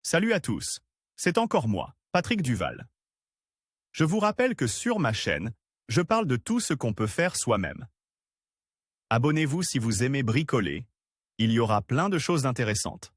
Salut à tous, c'est encore moi, Patrick Duval. Je vous rappelle que sur ma chaîne, je parle de tout ce qu'on peut faire soi-même. Abonnez-vous si vous aimez bricoler, il y aura plein de choses intéressantes.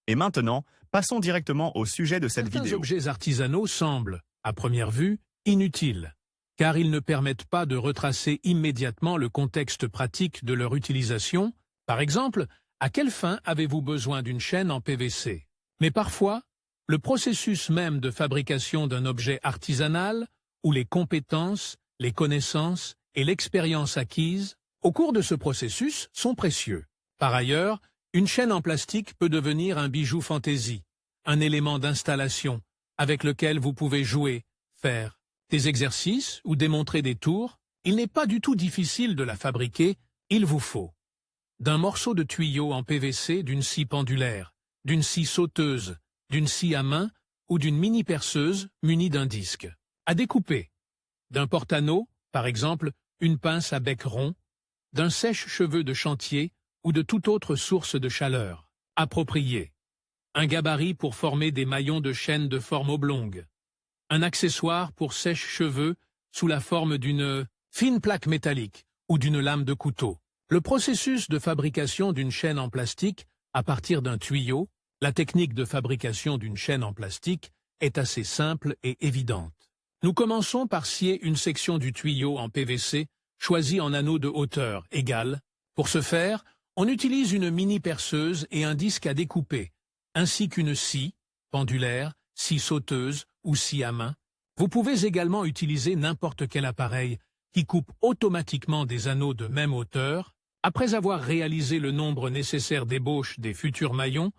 Et maintenant, passons directement au sujet de cette Certains vidéo. objets artisanaux semblent, à première vue, inutiles, car ils ne permettent pas de retracer immédiatement le contexte pratique de leur utilisation. Par exemple, à quelle fin avez-vous besoin d'une chaîne en PVC? Mais parfois, le processus même de fabrication d'un objet artisanal, ou les compétences, les connaissances et l'expérience acquise au cours de ce processus sont précieux. Par ailleurs, une chaîne en plastique peut devenir un bijou fantaisie, un élément d'installation avec lequel vous pouvez jouer, faire des exercices ou démontrer des tours. Il n'est pas du tout difficile de la fabriquer, il vous faut d'un morceau de tuyau en PVC, d'une scie pendulaire, d'une scie sauteuse, d'une scie à main ou d'une mini-perceuse munie d'un disque à découper, d'un porte-anneaux, par exemple une pince à bec rond, d'un sèche-cheveux de chantier ou de toute autre source de chaleur appropriée, un gabarit pour former des maillons de chaîne de forme oblongue, un accessoire pour sèche-cheveux sous la forme d'une fine plaque métallique ou d'une lame de couteau. Le processus de fabrication d'une chaîne en plastique à partir d'un tuyau, la technique de fabrication d'une chaîne en plastique est assez simple et évidente. Nous commençons par scier une section du tuyau en PVC choisie en anneaux de hauteur égale. Pour ce faire, on utilise une mini-perceuse et un disque à découper, ainsi qu'une scie, pendulaire, scie sauteuse ou scie à main. Vous pouvez également utiliser n'importe quel appareil qui coupe automatiquement des anneaux de même hauteur. Après avoir réalisé le nombre nécessaire d'ébauches des futurs maillons,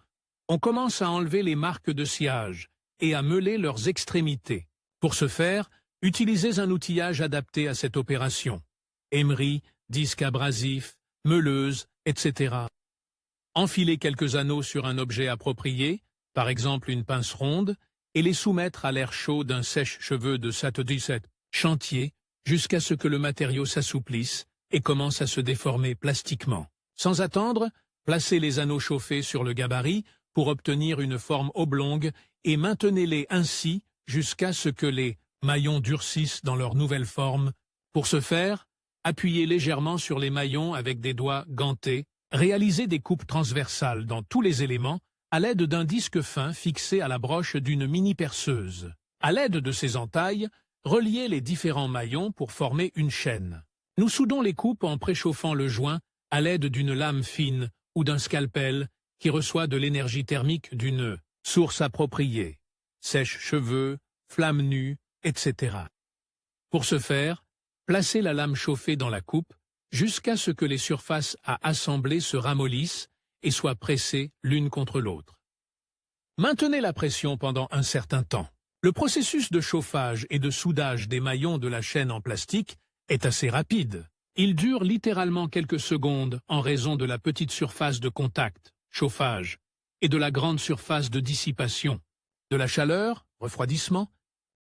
on commence à enlever les marques de sciage et à meuler leurs extrémités. Pour ce faire, utilisez un outillage adapté à cette opération. Émerie, disque abrasif, meuleuse, etc. Enfilez quelques anneaux sur un objet approprié, par exemple une pince ronde, et les soumettre à l'air chaud d'un sèche-cheveux de chantier jusqu'à ce que le matériau s'assouplisse et commence à se déformer plastiquement. Sans attendre, placez les anneaux chauffés sur le gabarit pour obtenir une forme oblongue et maintenez-les ainsi jusqu'à ce que les maillons durcissent dans leur nouvelle forme. Pour ce faire, appuyez légèrement sur les maillons avec des doigts gantés, réalisez des coupes transversales dans tous les éléments à l'aide d'un disque fin fixé à la broche d'une mini-perceuse. À l'aide de ces entailles, reliez les différents maillons pour former une chaîne. Nous soudons les coupes en préchauffant le joint à l'aide d'une lame fine ou d'un scalpel qui reçoit de l'énergie thermique d'une source appropriée, sèche-cheveux, flamme nue, etc. Pour ce faire, placez la lame chauffée dans la coupe jusqu'à ce que les surfaces à assembler se ramollissent et soient pressées l'une contre l'autre. Maintenez la pression pendant un certain temps. Le processus de chauffage et de soudage des maillons de la chaîne en plastique est assez rapide. Il dure littéralement quelques secondes en raison de la petite surface de contact, chauffage, et de la grande surface de dissipation, de la chaleur, refroidissement,